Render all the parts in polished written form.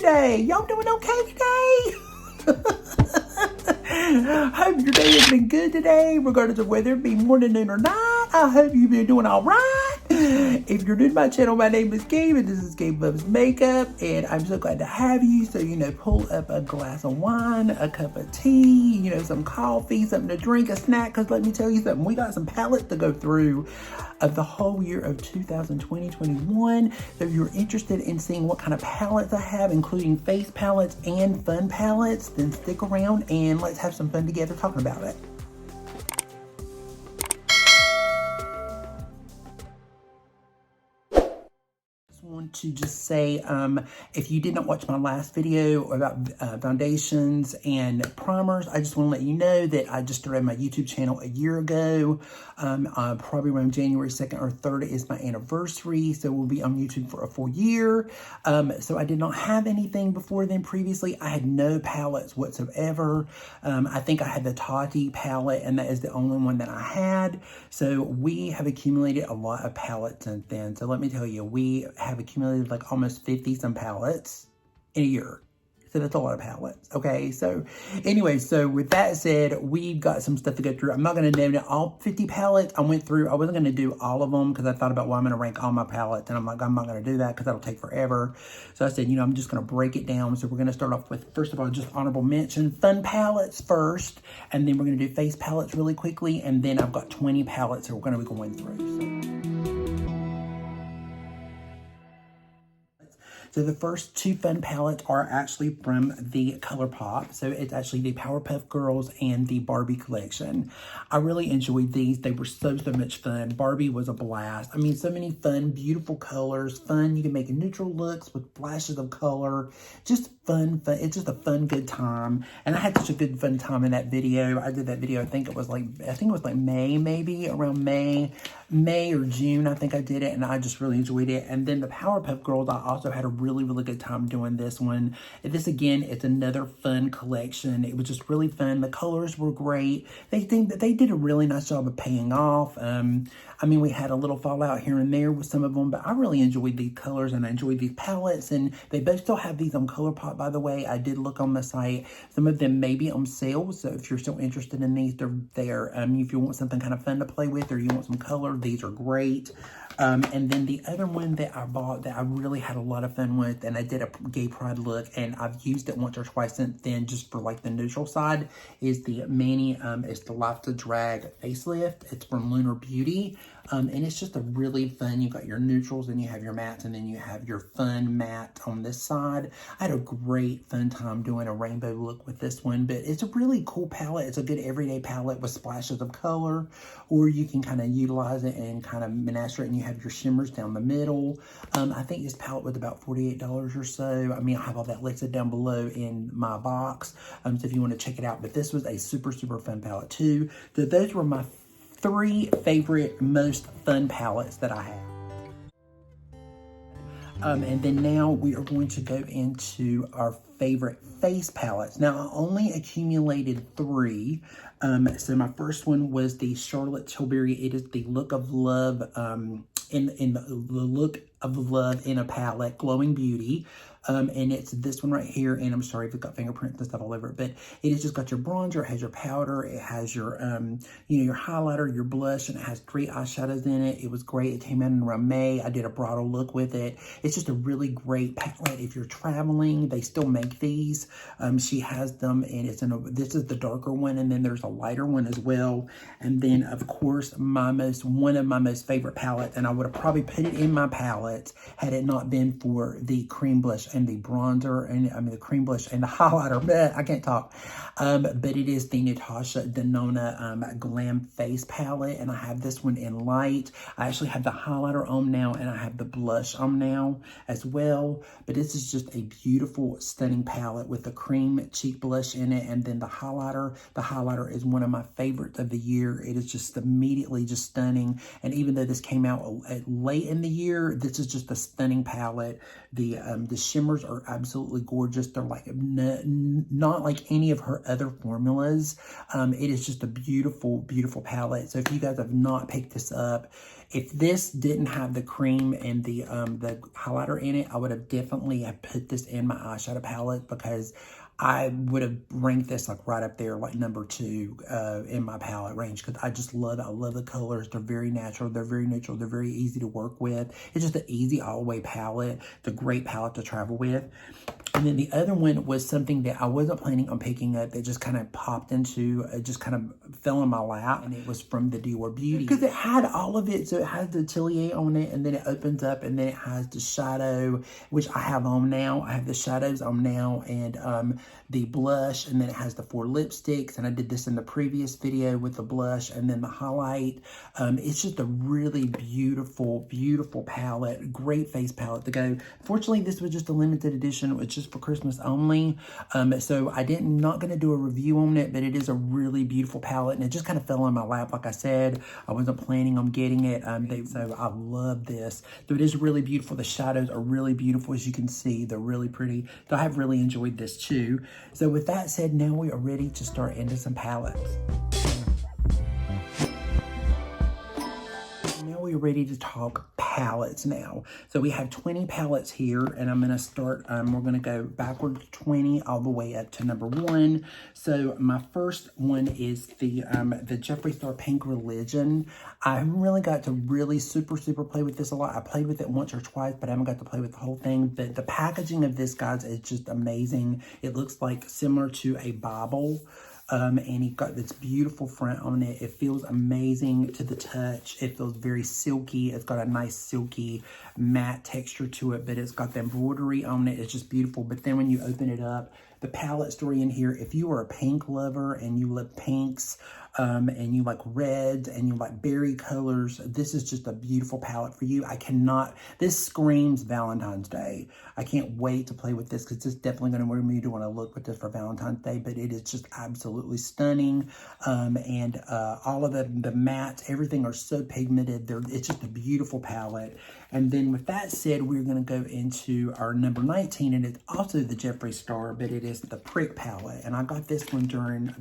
today? Y'all doing okay today? Hope your day has been good today, regardless of whether it be morning, noon, or night. I hope you've been doing all right. If you're new to my channel, my name is Gabe, and this is Gabe Loves Makeup, and I'm so glad to have you. So, pull up a glass of wine, a cup of tea, some coffee, something to drink, a snack, because let me tell you something, we got some palettes to go through of the whole year of 2020-21. So if you're interested in seeing what kind of palettes I have, including face palettes and fun palettes, then stick around and let's have some fun together talking about it. Want to just say, if you did not watch my last video about foundations and primers, I just want to let you know that I just started my YouTube channel a year ago. Probably around January 2nd or 3rd is my anniversary, so we'll be on YouTube for a full year. So I did not have anything before then. Previously, I had no palettes whatsoever. I think I had the Tati palette, and that is the only one that I had. So we have accumulated a lot of palettes since then. So let me tell you, we have accumulated like almost 50 some palettes in a year. So that's a lot of palettes. Okay, so anyway, so with that said, we've got some stuff to go through. I'm not going to name it all 50 palettes. I went through, I wasn't going to do all of them because I thought about, well, I'm going to rank all my palettes, and I'm like, I'm not going to do that because that'll take forever. So I said, I'm just going to break it down. So we're going to start off with, first of all, just honorable mention, fun palettes first, and then we're going to do face palettes really quickly, and then I've got 20 palettes that we're going to be going through. So the first two fun palettes are actually from the ColourPop. So it's actually the Powerpuff Girls and the Barbie collection. I really enjoyed these. They were so much fun. Barbie was a blast. I mean, so many fun, beautiful colors. Fun. You can make neutral looks with flashes of color. Just fun. It's just a fun, good time. And I had such a good, fun time in that video. I did that video, I think it was like May, maybe, around May or June, I think I did it, and I just really enjoyed it. And then the Powerpuff Girls, I also had a really good time doing this one. This, again, it's another fun collection. It was just really fun. The colors were great. They think that they did a really nice job of paying off. I mean, we had a little fallout here and there with some of them, but I really enjoyed these colors and I enjoyed these palettes, and they both still have these on ColourPop, by the way. I did look on the site. Some of them may be on sale, so if you're still interested in these, they're there. If you want something kind of fun to play with or you want some color, these are great. And then the other one that I bought that I really had a lot of fun with, and I did a gay pride look, and I've used it once or twice since then just for like the neutral side, is the Manny, it's the Life to Drag facelift. It's from Lunar Beauty. And it's just a really fun, you got your neutrals and you have your mattes, and then you have your fun matte on this side. I had a great fun time doing a rainbow look with this one, but it's a really cool palette. It's a good everyday palette with splashes of color, or you can kind of utilize it and kind of menage it, and you have your shimmers down the middle. I think this palette was about $48 or so. I mean, I have all that listed down below in my box, so if you want to check it out. But this was a super fun palette too. So those were my 3 favorite, most fun palettes that I have. And then now we are going to go into our favorite face palettes. Now, I only accumulated 3. So my first one was the Charlotte Tilbury. It is the Look of Love, in the Look of Love in a palette, Glowing Beauty. And it's this one right here, and I'm sorry if it's got fingerprints and stuff all over it, but it has just got your bronzer, it has your powder, it has your, your highlighter, your blush, and it has 3 eyeshadows in it. It was great. It came out in around May. I did a bridal look with it. It's just a really great palette if you're traveling. They still make these. She has them, and it's this is the darker one, and then there's a lighter one as well. And then, of course, one of my most favorite palettes, and I would have probably put it in my palettes had it not been for the cream blush and the bronzer, and the cream blush and the highlighter. I can't talk. But it is the Natasha Denona Glam Face Palette, and I have this one in light. I actually have the highlighter on now, and I have the blush on now as well. But this is just a beautiful, stunning palette with the cream cheek blush in it, and then the highlighter. The highlighter is one of my favorites of the year. It is just immediately just stunning, and even though this came out late in the year, this is just a stunning palette. The shimmer shimmers are absolutely gorgeous. They're like not like any of her other formulas. It is just a beautiful, beautiful palette. So if you guys have not picked this up, if this didn't have the cream and the highlighter in it, I would have definitely have put this in my eyeshadow palette, because I would have ranked this like right up there, like number 2 in my palette range, because I just love it. I love the colors. They're very natural. They're very neutral. They're very easy to work with. It's just an easy all-the-way palette. It's a great palette to travel with. And then the other one was something that I wasn't planning on picking up, that just kind of popped into, just kind of fell in my lap, and it was from the Dior Beauty. Because it had all of it. So it has the Atelier on it, and then it opens up, and then it has the shadow, which I have on now. I have the shadows on now, and the blush, and then it has the 4 lipsticks, and I did this in the previous video with the blush and then the highlight. It's just a really beautiful, beautiful palette. Great face palette to go. Fortunately, this was just a limited edition. It was just for Christmas only. So I not going to do a review on it, but it is a really beautiful palette, and it just kind of fell in my lap. Like I said, I wasn't planning on getting it. So I love this. So it is really beautiful. The shadows are really beautiful, as you can see. They're really pretty. So I have really enjoyed this too. So with that said, now we are ready to start into some palettes. Now we're ready to talk palettes now. So we have 20 palettes here, and I'm going to start, we're going to go backwards 20 all the way up to number 1. So my first one is the Jeffree Star Pink Religion. I haven't really got to really super play with this a lot. I played with it once or twice, but I haven't got to play with the whole thing. But the packaging of this, guys, is just amazing. It looks like similar to a Bible. And it got this beautiful front on it. It feels amazing to the touch. It feels very silky. It's got a nice silky matte texture to it, but it's got the embroidery on it. It's just beautiful. But then when you open it up, the palette story in here, if you are a pink lover and you love pinks, and you like reds and you like berry colors, this is just a beautiful palette for you. This screams Valentine's Day. I can't wait to play with this, because it's definitely going to remind me to want to look with this for Valentine's Day, but it is just absolutely stunning. And all of the mattes, everything are so pigmented. It's just a beautiful palette. And then with that said, we're going to go into our number 19, and it's also the Jeffree Star, but it is the Prick palette. And I got this one during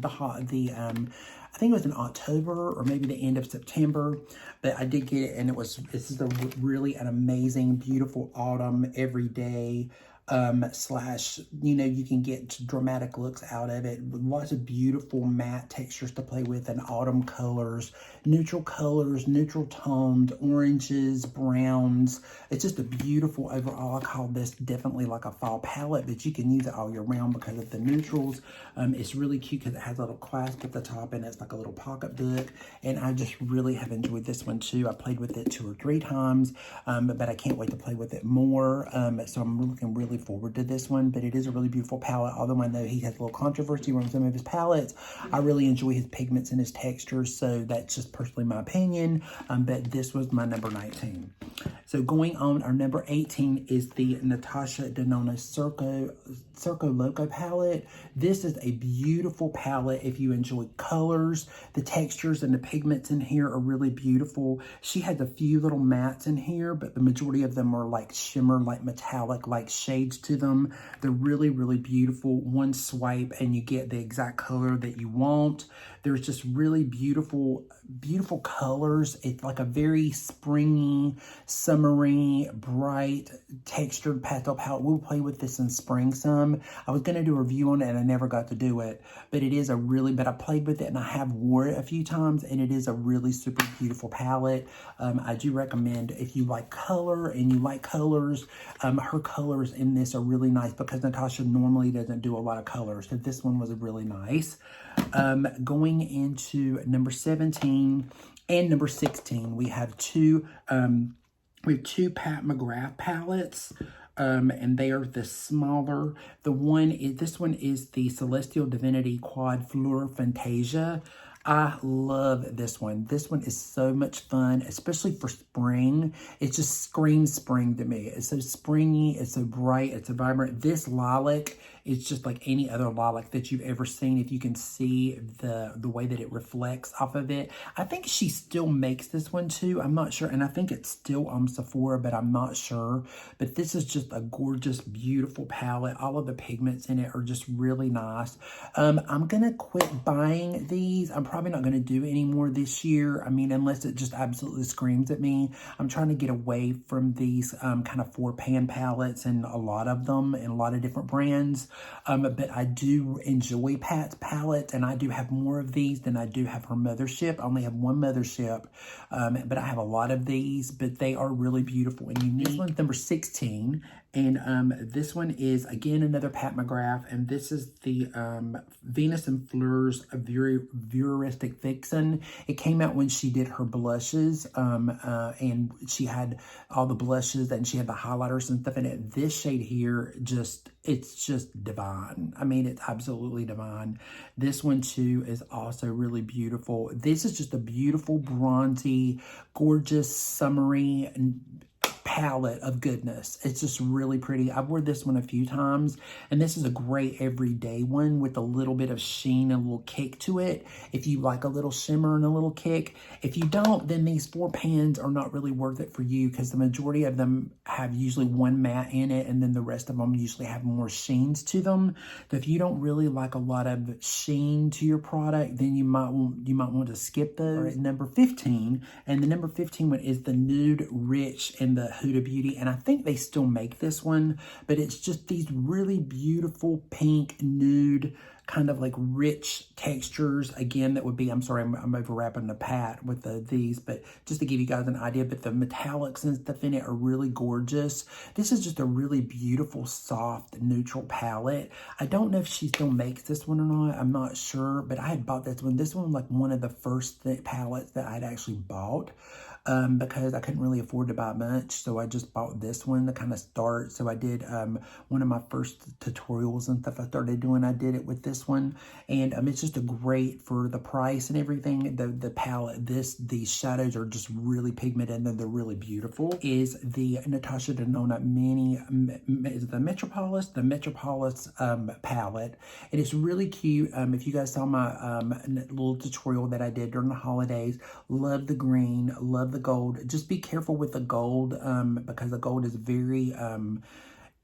I think it was in October or maybe the end of September, but I did get it, and this is really an amazing, beautiful autumn everyday you can get dramatic looks out of it. Lots of beautiful matte textures to play with, and autumn colors, neutral tones, oranges, browns. It's just a beautiful overall. I call this definitely like a fall palette, but you can use it all year round because of the neutrals. It's really cute because it has a little clasp at the top, and it's like a little pocket book, and I just really have enjoyed this one too. I played with it 2 or 3 times, but I can't wait to play with it more. So I'm looking really forward to this one, but it is a really beautiful palette. Although I know he has a little controversy around some of his palettes, I really enjoy his pigments and his textures, so that's just personally my opinion. But this was my number 19. So going on, our number 18 is the Natasha Denona Circo Loco palette. This is a beautiful palette if you enjoy colors. The textures and the pigments in here are really beautiful. She has a few little mattes in here, but the majority of them are like shimmer, like metallic, like shades to them. They're really, really beautiful. One swipe and you get the exact color that you want. There's just really beautiful colors. It's like a very springy, summery, bright, textured pastel palette. We'll play with this in spring some. I was going to do a review on it and I never got to do it, but I played with it and I have wore it a few times, and it is a really super beautiful palette. I do recommend, if you like color and you like colors, her colors in this are really nice because Natasha normally doesn't do a lot of colors. So this one was really nice. Going into number 17 and number 16, we have two Pat McGrath palettes. And they are the smaller. This one is the Celestial Divinity Quad Fleur Fantasia. I love this one. This one is so much fun, especially for spring. It just screams spring to me. It's so springy, it's so bright, it's so vibrant. This lilac is just like any other lilac that you've ever seen. If you can see the way that it reflects off of it. I think she still makes this one too. I'm not sure. And I think it's still on Sephora, but I'm not sure. But this is just a gorgeous, beautiful palette. All of the pigments in it are just really nice. I'm going to quit buying these. I'm probably not going to do any more this year. I mean, unless it just absolutely screams at me. I'm trying to get away from these kind of 4-pan palettes and a lot of them and a lot of different brands. But I do enjoy Pat's palette, and I do have more of these than I do have her Mothership. I only have one Mothership, but I have a lot of these, but they are really beautiful and unique. This one's number 16, and this one is, again, another Pat McGrath, and this is the Venus and Fleur's Vuristic Vixen. It came out when she did her blushes, and she had all the blushes, and she had the highlighters and stuff in it. This shade here, it's just divine. I mean, it's absolutely divine. This one, too, is also really beautiful. This is just a beautiful, bronzy, gorgeous, summery palette of goodness. It's just really pretty. I've worn this one a few times, and this is a great everyday one with a little bit of sheen and a little kick to it. If you like a little shimmer and a little kick. If you don't, then these 4 pans are not really worth it for you, because the majority of them have usually one matte in it, and then the rest of them usually have more sheens to them. So if you don't really like a lot of sheen to your product, then you might want to skip those. Right, number 15, and the number 15 one is the Nude Rich in the Huda Beauty, and I think they still make this one, but it's just these really beautiful pink nude kind of like rich textures. Again, that would be, I'm sorry, I'm overwrapping the Pat with these, but just to give you guys an idea, but the metallics and stuff in it are really gorgeous. This is just a really beautiful, soft, neutral palette. I don't know if she still makes this one or not. I'm not sure, but I had bought this one. This one was like one of the first palettes that I'd actually bought. Because I couldn't really afford to buy much, so I just bought this one to kind of start. So I did one of my first tutorials and stuff I started doing, I did it with this one, and it's just a great for the price and everything. The palette, these shadows are just really pigmented and they're really beautiful. Is the Natasha Denona Mini, is the Metropolis palette. It is really cute. If you guys saw my little tutorial that I did during the holidays, love the green, love the gold. Just be careful with the gold, because the gold is very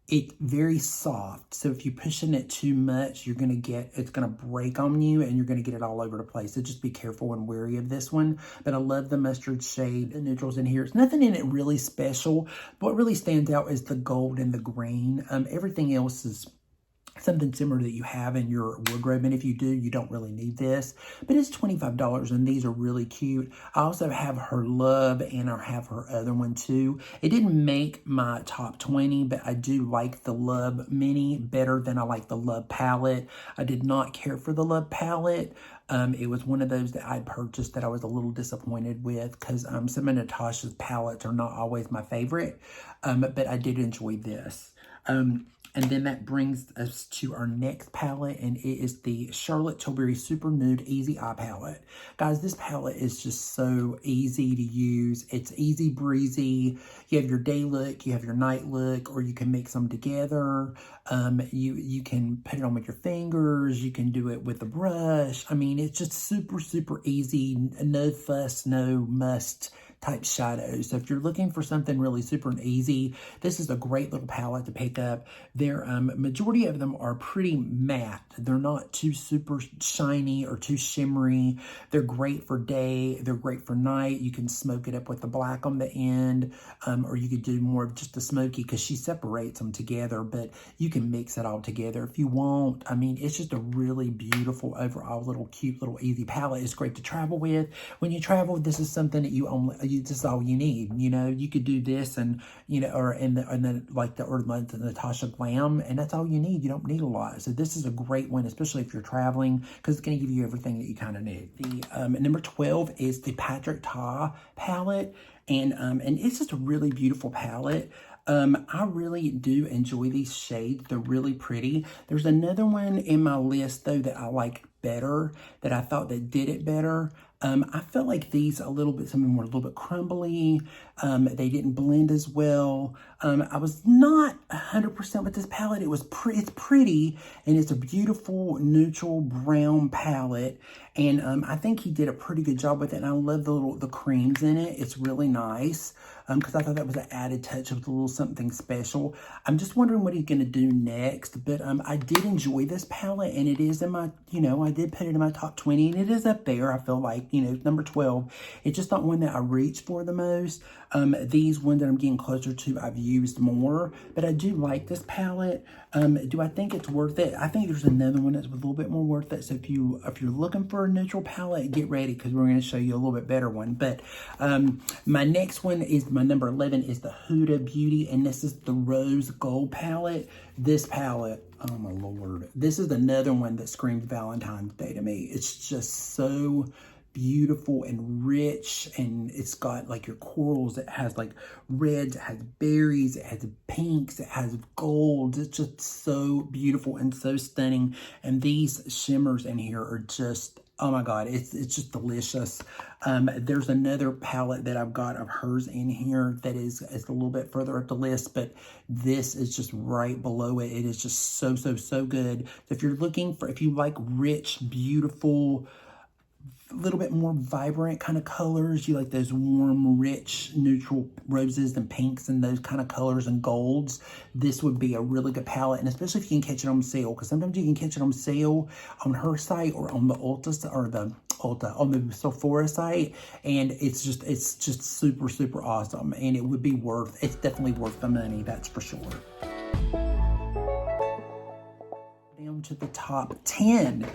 it's very soft. So if you're pushing it too much, it's gonna break on you, and you're gonna get it all over the place. So just be careful and wary of this one. But I love the mustard shade, the neutrals in here. It's nothing in it really special. What really stands out is the gold and the green. Everything else is something similar that you have in your wardrobe, and if you do, you don't really need this, but it's $25, and these are really cute. I also have her Love, and I have her other one too. It didn't make my top 20, but I do like the Love Mini better than I like the Love palette. I did not care for the Love palette. It was one of those that I purchased that I was a little disappointed with, because some of Natasha's palettes are not always my favorite, but I did enjoy this. And then that brings us to our next palette, and it is the Charlotte Tilbury Super Nude Easy Eye Palette. Guys, this palette is just so easy to use. It's easy breezy. You have your day look, you have your night look, or you can mix them together. You can put it on with your fingers. You can do it with a brush. I mean, it's just super, super easy. No fuss, no must type shadows. So if you're looking for something really super and easy, this is a great little palette to pick up. Their majority of them are pretty matte. They're not too super shiny or too shimmery. They're great for day. They're great for night. You can smoke it up with the black on the end, or you could do more of just the smoky, because she separates them together, but you can mix it all together if you want. I mean, it's just a really beautiful overall little cute little easy palette. It's great to travel with. When you travel, this is something that this is all you need. You know, you could do this and, you know, or like the Natasha Glam, and that's all you need. You don't need a lot. So this is a great one, especially if you're traveling, because it's going to give you everything that you kind of need. The number 12 is the Patrick Ta palette, and it's just a really beautiful palette. I really do enjoy these shades. They're really pretty. There's another one in my list, though, that I like better, that I thought that did it better. I felt like these a little bit, some of them were a little bit crumbly. They didn't blend as well. I was not 100% with this palette. It's pretty, and it's a beautiful neutral brown palette. And I think he did a pretty good job with it. And I love the creams in it. It's really nice. Because I thought that was an added touch of a little something special. I'm just wondering what he's going to do next. But I did enjoy this palette, and it is in my, I did put it in my top 20, and it is up there. I feel like, number 12. It's just not one that I reach for the most. These ones that I'm getting closer to, I've used more. But I do like this palette. Do I think it's worth it? I think there's another one that's a little bit more worth it. So if you're looking for a neutral palette, get ready, because we're going to show you a little bit better one. But my next one is my number 11 is the Huda Beauty, and this is the Rose Gold palette. This palette, oh my Lord, this is another one that screams Valentine's Day to me. It's just so beautiful and rich, and it's got like your corals. It has like reds, it has berries, it has pinks, it has golds. It's just so beautiful and so stunning. And these shimmers in here are just, oh my God, it's just delicious. There's another palette that I've got of hers in here that is a little bit further up the list, but this is just right below it. It is just so, so, so good. If you're looking for, if you like rich, beautiful, a little bit more vibrant kind of colors, you like those warm, rich, neutral roses and pinks and those kind of colors and golds, this would be a really good palette. And especially if you can catch it on sale, because sometimes you can catch it on sale on her site or on the on the Sephora site, and it's just super, super awesome. And it's definitely worth the money, that's for sure. Down to the top 10,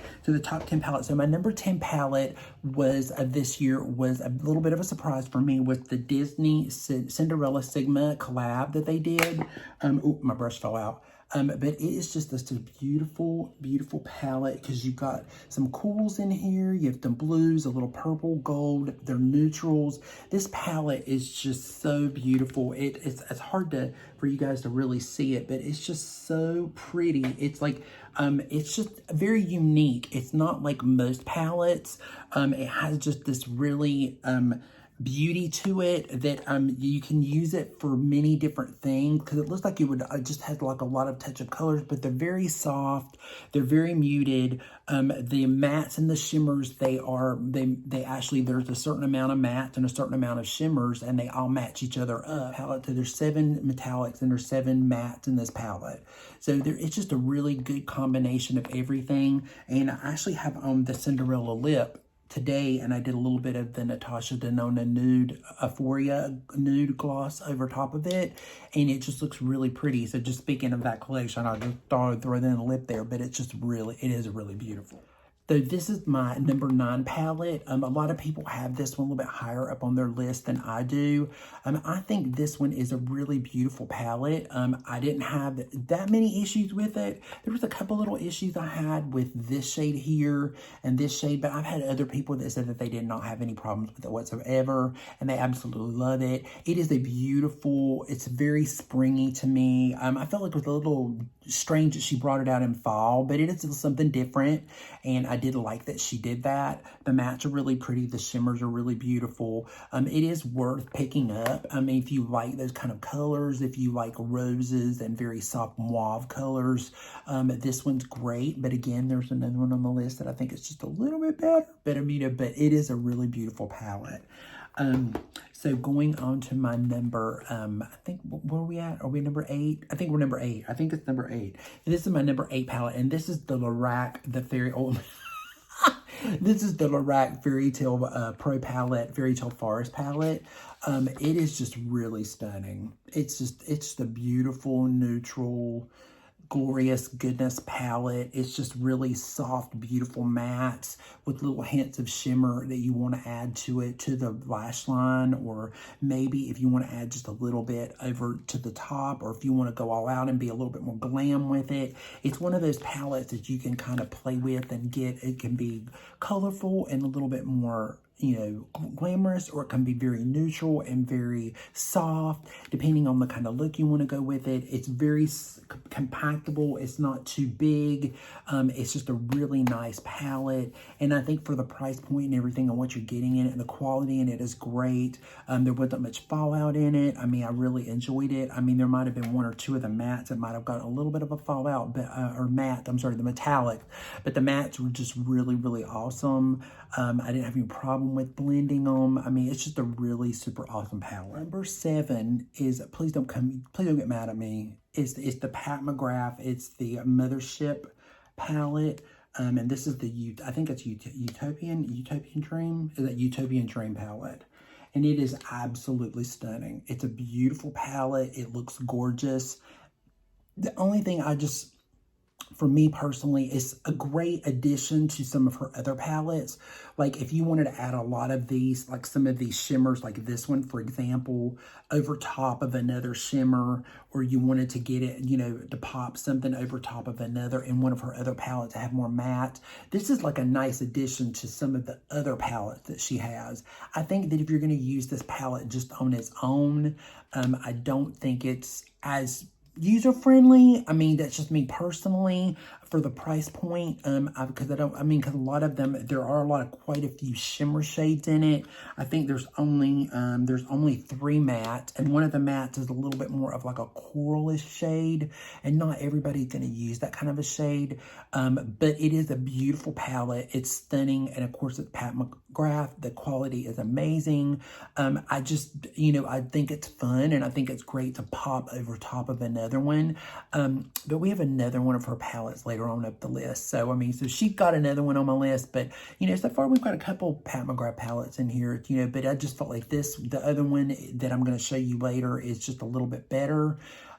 palettes. So my number 10 palette was this year was a little bit of a surprise for me, with the Disney Cinderella Sigma collab that they did. Oh, my brush fell out. But it is just this beautiful, beautiful palette, because you've got some cools in here. You have some blues, a little purple, gold. They're neutrals. This palette is just so beautiful. It's hard for you guys to really see it, but it's just so pretty. It's like, it's just very unique. It's not like most palettes. It has just this really, beauty to it that you can use it for many different things, because it looks like it would just has like a lot of touch of colors, but they're very soft, they're very muted. The mattes and the shimmers, they actually, there's a certain amount of mattes and a certain amount of shimmers, and they all match each other up. Palette, so there's 7 metallics and there's 7 mattes in this palette, so it's just a really good combination of everything. And I actually have the Cinderella lip today, and I did a little bit of the Natasha Denona Nude Euphoria Nude Gloss over top of it, and it just looks really pretty. So just speaking of that collection, I just thought I'd throw that in the lip there, but it is really beautiful. So this is my number 9 palette. A lot of people have this one a little bit higher up on their list than I do. I think this one is a really beautiful palette. I didn't have that many issues with it. There was a couple little issues I had with this shade here and this shade, but I've had other people that said that they did not have any problems with it whatsoever, and they absolutely love it. It is it's very springy to me. I felt like it was a little strange that she brought it out in fall, but it is still something different, and I did like that she did that. The mattes are really pretty. The shimmers are really beautiful. It is worth picking up. If you like those kind of colors, if you like roses and very soft mauve colors, this one's great. But again, there's another one on the list that I think is just a little bit better. But it is a really beautiful palette. So going on to my number, I think, where are we at? Are we number 8? I think we're number 8. I think it's number 8. And this is my number 8 palette, and this is the Lorac, this is the Lorac Fairy Tale Pro palette, Fairy Tale Forest palette. It is just really stunning. It's the beautiful, neutral, glorious goodness palette. It's just really soft, beautiful mattes with little hints of shimmer that you want to add to it, to the lash line, or maybe if you want to add just a little bit over to the top, or if you want to go all out and be a little bit more glam with it. It's one of those palettes that you can kind of play with and it can be colorful and a little bit more, you know, glamorous, or it can be very neutral and very soft, depending on the kind of look you want to go with it. It's very compactable. It's not too big. It's just a really nice palette. And I think for the price point and everything and what you're getting in it, and the quality in it is great. There wasn't much fallout in it. I mean, I really enjoyed it. I mean, there might have been one or two of the mattes that might have gotten a little bit of a fallout, but the metallic. But the mattes were just really, really awesome. I didn't have any problem with blending them. I mean, it's just a really super awesome palette. Number 7 is, please don't get mad at me. It's the Pat McGrath. It's the Mothership palette. And this is I think it's Utopian Dream. Is that Utopian Dream palette? And it is absolutely stunning. It's a beautiful palette. It looks gorgeous. The only thing for me personally, it's a great addition to some of her other palettes. Like if you wanted to add a lot of these, like some of these shimmers, like this one, for example, over top of another shimmer, or you wanted to get it, you know, to pop something over top of another in one of her other palettes to have more matte. This is like a nice addition to some of the other palettes that she has. I think that if you're going to use this palette just on its own, I don't think it's as user-friendly. I mean, that's just me personally for the price point. Because a lot of them, there are quite a few shimmer shades in it. I think there's only 3 matte, and one of the mattes is a little bit more of like a coralish shade, and not everybody's going to use that kind of a shade. But it is a beautiful palette. It's stunning, and of course it's Pat McGrath. The quality is amazing. I just, you know, I think it's fun, and I think it's great to pop over top of another one. But we have another one of her palettes later on up the list. So, I mean, so she's got another one on my list, but, you know, so far we've got a couple Pat McGrath palettes in here, you know, but I just felt like the other one that I'm going to show you later is just a little bit better.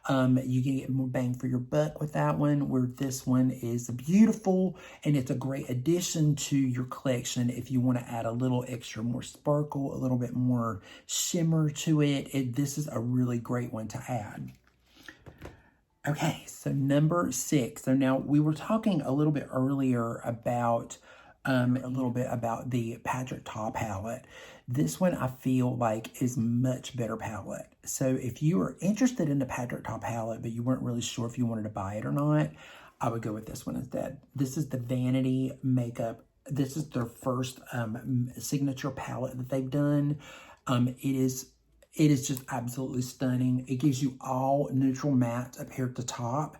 You can get more bang for your buck with that one, where this one is beautiful, and it's a great addition to your collection if you want to add a little extra more sparkle, a little bit more shimmer to it. This is a really great one to add. Okay, so number 6. So now we were talking a little bit earlier about the Patrick Ta palette. This one I feel like is much better palette. So if you are interested in the Patrick Ta palette, but you weren't really sure if you wanted to buy it or not, I would go with this one instead. This is the Vanity Makeup. This is their first signature palette that they've done. It is just absolutely stunning. It gives you all neutral matte up here at the top,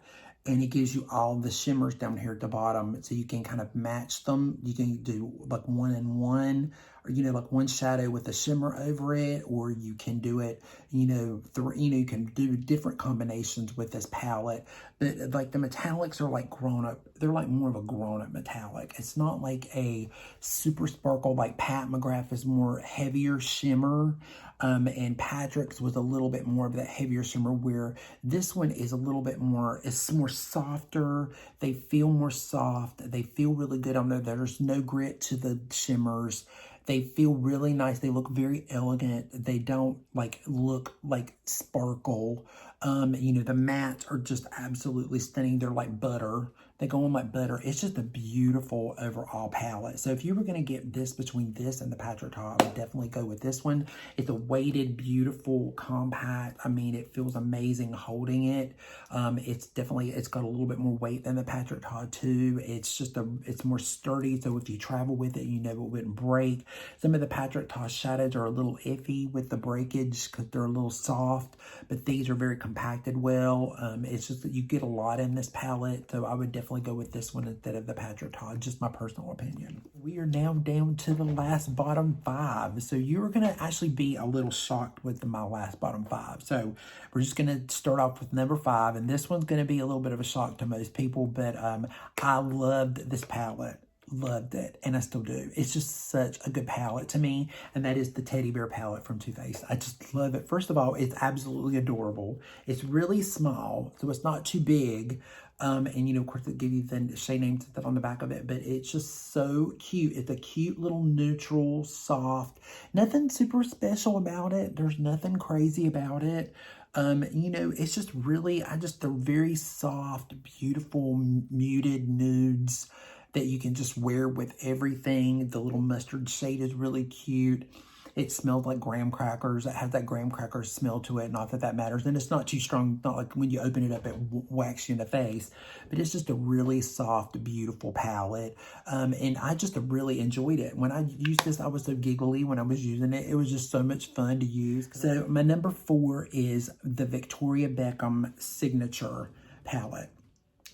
and it gives you all the shimmers down here at the bottom, so you can kind of match them. You can do like 1 and 1, or, you know, like one shadow with a shimmer over it, or you can do it, you know, you can do different combinations with this palette. But like the metallics are like grown up. They're like more of a grown up metallic. It's not like a super sparkle like Pat McGrath is more heavier shimmer. And Patrick's was a little bit more of that heavier shimmer, where this one is a little bit more, it's more softer. They feel more soft. They feel really good on there. There's no grit to the shimmers. They feel really nice. They look very elegant. They don't look like sparkle. You know, the mattes are just absolutely stunning. They're like butter. They go on like butter. It's just a beautiful overall palette. So if you were going to get this between this and the Patrick Ta, I would definitely go with this one. It's a weighted, beautiful, compact. I mean, it feels amazing holding it. It's got a little bit more weight than the Patrick Ta too. It's more sturdy. So if you travel with it, you know it wouldn't break. Some of the Patrick Ta shadows are a little iffy with the breakage because they're a little soft, but these are very compacted well. It's just that you get a lot in this palette. So I would definitely go with this one instead of the Patrick Ta, just my personal opinion. We are now down to the last bottom 5. So you're going to actually be a little shocked with my last bottom 5. So we're just going to start off with number 5, and this one's going to be a little bit of a shock to most people, but I loved this palette. Loved it, and I still do. It's just such a good palette to me, and that is the Teddy Bear palette from Too Faced. I just love it. First of all, it's absolutely adorable. It's really small, so it's not too big. And, you know, of course, it gives you the shade names and stuff on the back of it, but it's just so cute. It's a cute little neutral, soft, nothing super special about it. There's nothing crazy about it. You know, it's just really, they're very soft, beautiful, muted nudes. that you can just wear with everything. The little mustard shade is really cute. It smells like graham crackers. It has that graham cracker smell to it. Not that that matters. And it's not too strong. Not like when you open it up, it whacks you in the face. But it's just a really soft, beautiful palette. And I just really enjoyed it. When I used this, I was so giggly when I was using it. It was just so much fun to use. So my number 4 is the Victoria Beckham Signature palette.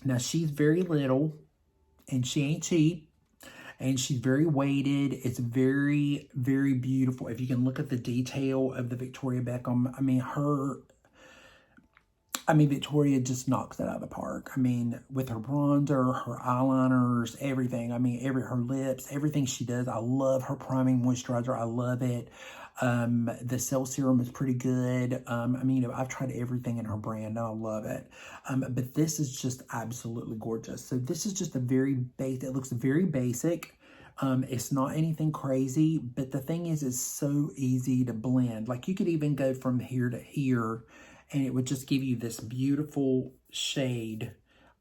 Now, she's very little, and she ain't cheap. And she's very weighted. It's very, very beautiful. If you can look at the detail of the Victoria Beckham, Victoria just knocks it out of the park. I mean, with her bronzer, her eyeliners, everything. I mean, her lips, everything she does. I love her priming moisturizer. I love it. The Cell Serum is pretty good. I've tried everything in her brand and I love it. But this is just absolutely gorgeous. So this is just a very basic, it looks very basic. It's not anything crazy, but the thing is, it's so easy to blend. Like you could even go from here to here and it would just give you this beautiful shade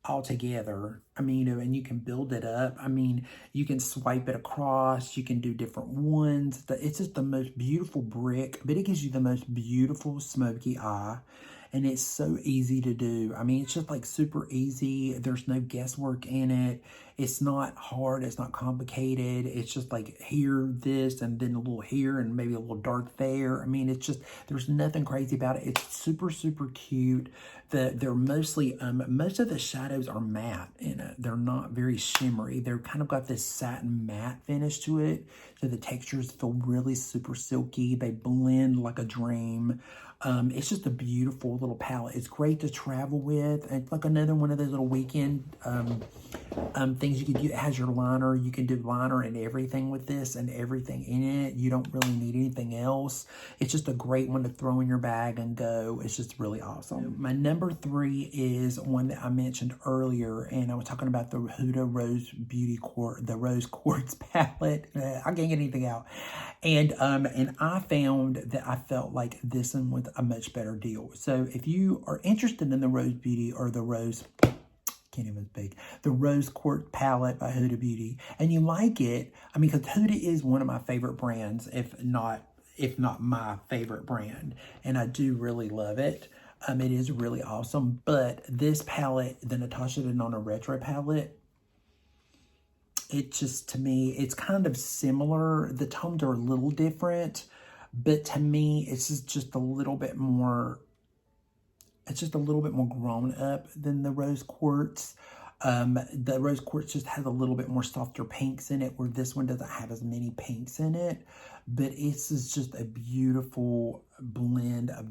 all together. And you can build it up. You can swipe it across. You can do different ones. It's just the most beautiful brick, but it gives you the most beautiful smoky eye. And it's so easy to do. It's just like super easy. There's no guesswork in it. It's not hard. It's not complicated. It's just like here, this, and then a little here, and maybe a little dark there. It's just, there's nothing crazy about it. It's super, super cute. They're mostly, most of the shadows are matte in it. They're not very shimmery. They're kind of got this satin matte finish to it. So the textures feel really super silky. They blend like a dream. It's just a beautiful little palette. It's great to travel with. It's like another one of those little weekend things you can do. It has your liner. You can do liner and everything with this and everything in it. You don't really need anything else. It's just a great one to throw in your bag and go. It's just really awesome. My number 3 is one that I mentioned earlier, and I was talking about the Huda Rose Beauty the Rose Quartz palette. I can't get anything out. And I found that I felt like this one was a much better deal. So if you are interested in the Rose Beauty or the Rose, can't even speak, the Rose Quartz palette by Huda Beauty, and you like it, because Huda is one of my favorite brands, if not my favorite brand, and I do really love it. It is really awesome. But this palette, the Natasha Denona Retro palette, it just, to me, it's kind of similar. The tones are a little different, but to me, it's just a little bit more, it's just a little bit more grown up than the Rose Quartz. The Rose Quartz just has a little bit more softer pinks in it, where this one doesn't have as many pinks in it. But it's just a beautiful blend of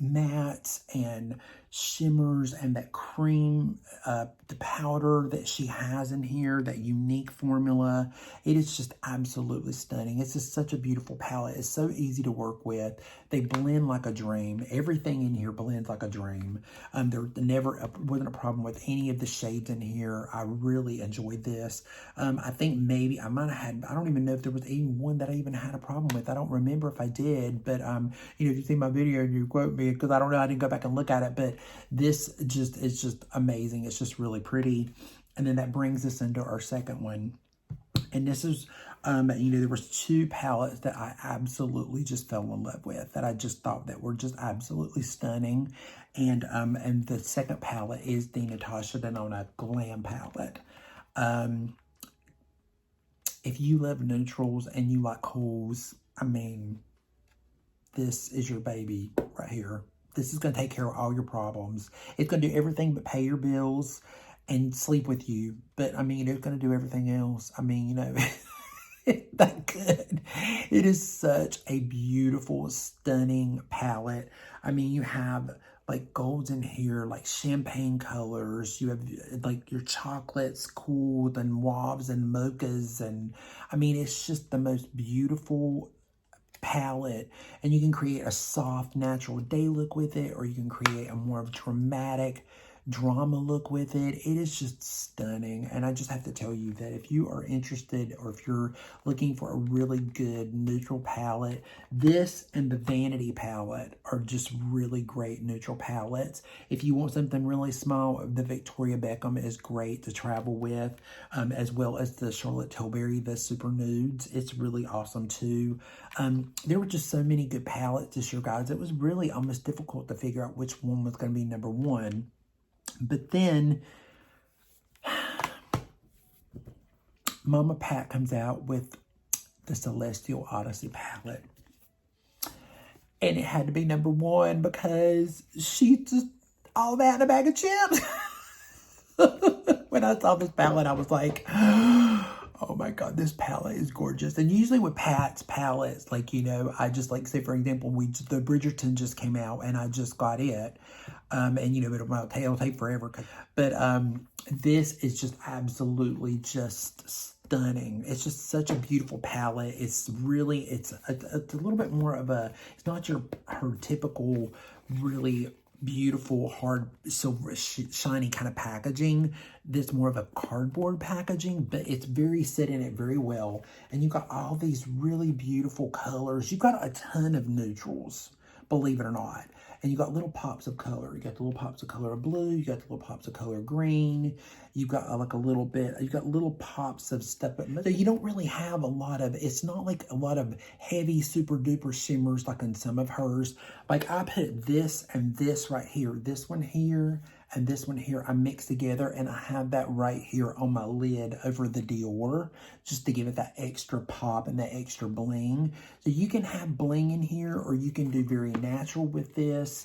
mattes and shimmers and that cream, the powder that she has in here, that unique formula. It is just absolutely stunning. It's just such a beautiful palette. It's so easy to work with. They blend like a dream. Everything in here blends like a dream. There wasn't a problem with any of the shades in here. I really enjoyed this. I think maybe I might have had, I don't even know if there was even one that I even had a problem with. I don't remember if I did, but if you see my video and you quote me, because I don't know, I didn't go back and look at it, but this is just amazing. It's just really pretty. And then that brings us into our second one. And this is, there was 2 palettes that I absolutely just fell in love with, that I just thought that were just absolutely stunning. And the second palette is the Natasha Denona Glam palette. If you love neutrals and you like cools, this is your baby right here. This is going to take care of all your problems. It's going to do everything but pay your bills and sleep with you. But, it's going to do everything else. It's that good. It is such a beautiful, stunning palette. You have like golds in here, like champagne colors. You have like your chocolates, cool, and mauves and mochas. And, it's just the most beautiful palette, and you can create a soft natural day look with it, or you can create a more of dramatic drama look with it. It is just stunning. And I just have to tell you that if you are interested or if you're looking for a really good neutral palette, this and the Vanity palette are just really great neutral palettes. If you want something really small, the Victoria Beckham is great to travel with, as well as the Charlotte Tilbury, the Super Nudes. It's really awesome too. There were just so many good palettes this year, guys. It was really almost difficult to figure out which one was going to be number one. But then Mama Pat comes out with the Celestial Odyssey palette. And it had to be number one because she just all that in a bag of chips. When I saw this palette, I was like, oh my God, this palette is gorgeous. And usually with Pat's palettes, like, you know, I just like, say for example, the Bridgerton just came out and I just got it. And you know, it'll take forever. But this is just absolutely just stunning. It's just such a beautiful palette. It's really, it's a little bit more of a, it's not her typical really beautiful, hard, silver, shiny kind of packaging. This more of a cardboard packaging, but it's very set in it very well. And you got all these really beautiful colors. You've got a ton of neutrals, believe it or not. And you got little pops of color. You got the little pops of color of blue. You got the little pops of color of green. You got like a little bit, you got little pops of stuff. So you don't really have a lot of, it's not like a lot of heavy, super duper shimmers like in some of hers. Like I put this and this right here, this one here, and this one here, I mix together and I have that right here on my lid over the Dior, just to give it that extra pop and that extra bling. So you can have bling in here or you can do very natural with this.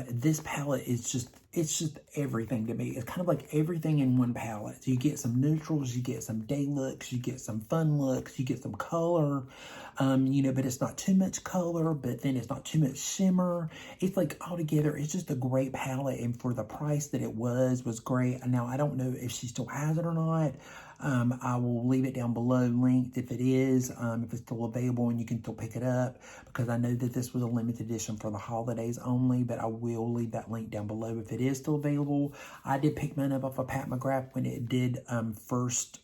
This palette is just, it's just everything to me. It's kind of like everything in one palette. So you get some neutrals, you get some day looks, you get some fun looks, you get some color, you know, but it's not too much color, but then it's not too much shimmer. It's like all together, it's just a great palette. And for the price that it was great. And now I don't know if she still has it or not. I will leave it down below linked if it is, if it's still available and you can still pick it up, because I know that this was a limited edition for the holidays only, but I will leave that link down below if it is still available. I did pick mine up off of Pat McGrath when it did first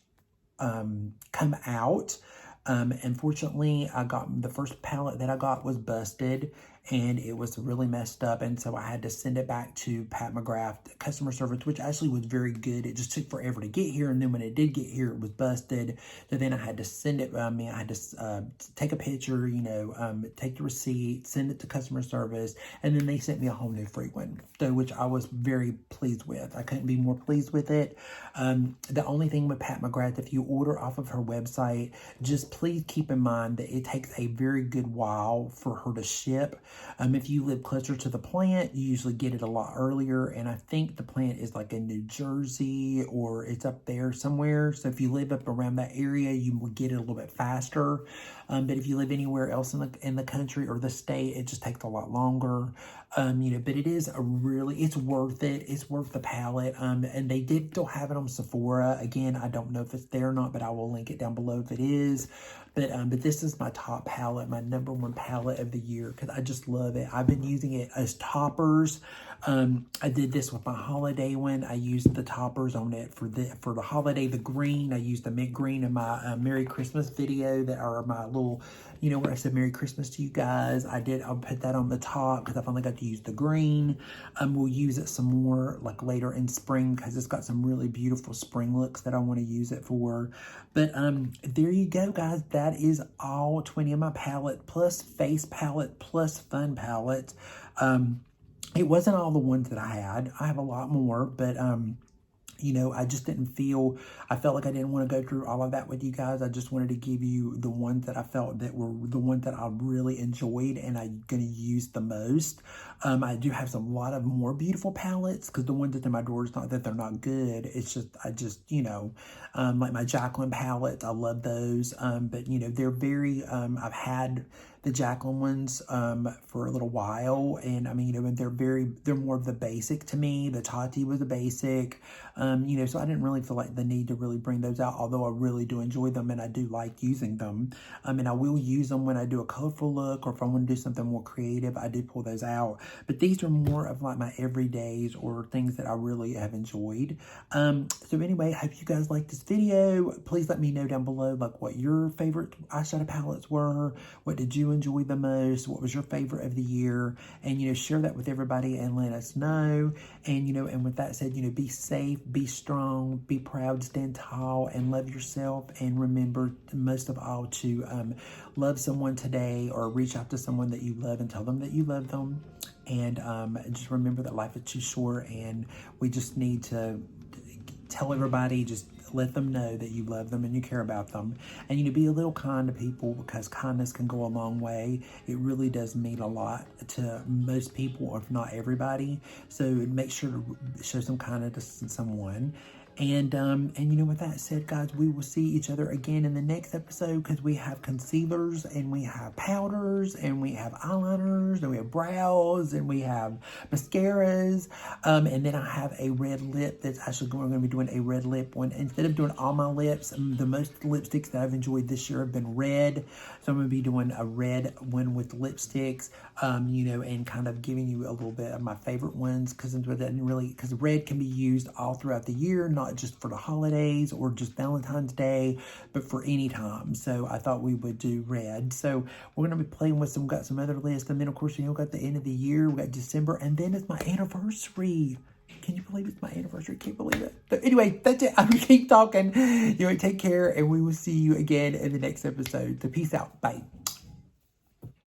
come out. Unfortunately, I got the first palette that I got was busted and it was really messed up. And so I had to send it back to Pat McGrath customer service, which actually was very good. It just took forever to get here. And then when it did get here, it was busted. So then I had to send it, I had to take a picture, you know, take the receipt, send it to customer service. And then they sent me a whole new free one, so which I was very pleased with. I couldn't be more pleased with it. The only thing with Pat McGrath, if you order off of her website, just please keep in mind that it takes a very good while for her to ship. If you live closer to the plant, you usually get it a lot earlier. And I think the plant is like in New Jersey or it's up there somewhere. So if you live up around that area, you will get it a little bit faster. But if you live anywhere else in the country or the state, it just takes a lot longer. You know, but it is a really, it's worth it. It's worth the palette. And they did still have it on Sephora. Again, I don't know if it's there or not, but I will link it down below if it is. But this is my top palette, my #1 palette of the year, because I just love it. I've been using it as toppers. I did this with my holiday one. I used the toppers on it for the holiday, the green. I used the mint green in my Merry Christmas video that are my little, you know, where I said Merry Christmas to you guys. I'll put that on the top because I finally got to use the green. We'll use it some more like later in spring because it's got some really beautiful spring looks that I want to use it for. But there you go, guys. That is all 20 of my palette plus face palette plus fun palette. It wasn't all the ones that I had. I have a lot more, but you know, I just didn't feel, I felt like I didn't want to go through all of that with you guys. I just wanted to give you the ones that I felt that were the ones that I really enjoyed and I'm going to use the most. I do have a lot of more beautiful palettes because the ones that's in my drawer is not that they're not good. It's just, you know, like my Jacqueline palettes, I love those. But, you know, they're very, I've had the Jacqueline ones for a little while, and I mean, you know, and they're more of the basic to me. The Tati was a basic, you know, so I didn't really feel like the need to really bring those out, although I really do enjoy them and I do like using them. And I will use them when I do a colorful look, or if I want to do something more creative, I do pull those out. But these are more of like my everydays or things that I really have enjoyed. So anyway, I hope you guys like this video. Please let me know down below like what your favorite eyeshadow palettes were. What did you enjoy the most? What was your favorite of the year? And, you know, share that with everybody and let us know. And, you know, and with that said, you know, be safe, be strong, be proud, stand tall, and love yourself. And remember, most of all, to love someone today, or reach out to someone that you love and tell them that you love them. And just remember that life is too short, and we just need to tell everybody, just let them know that you love them and you care about them. And, you know, be a little kind to people, because kindness can go a long way. It really does mean a lot to most people, if not everybody. So make sure to show some kindness to someone. And you know, with that said, guys, we will see each other again in the next episode, because we have concealers, and we have powders, and we have eyeliners, and we have brows, and we have mascaras. And then I have a red lip that's actually we're going to be doing a red lip one. Instead of doing all my lips, the most lipsticks that I've enjoyed this year have been red. So I'm going to be doing a red one with lipsticks, you know, and kind of giving you a little bit of my favorite ones, because red can be used all throughout the year, not just for the holidays or just Valentine's Day, but for any time. So I thought we would do red. So we're going to be playing with got some other lists. And then, of course, you know, got the end of the year. We got December, and then it's my anniversary. Can you believe it's my anniversary? Can't believe it. But anyway, that's it. I'm going to keep talking. You know, take care, and we will see you again in the next episode. So peace out. Bye.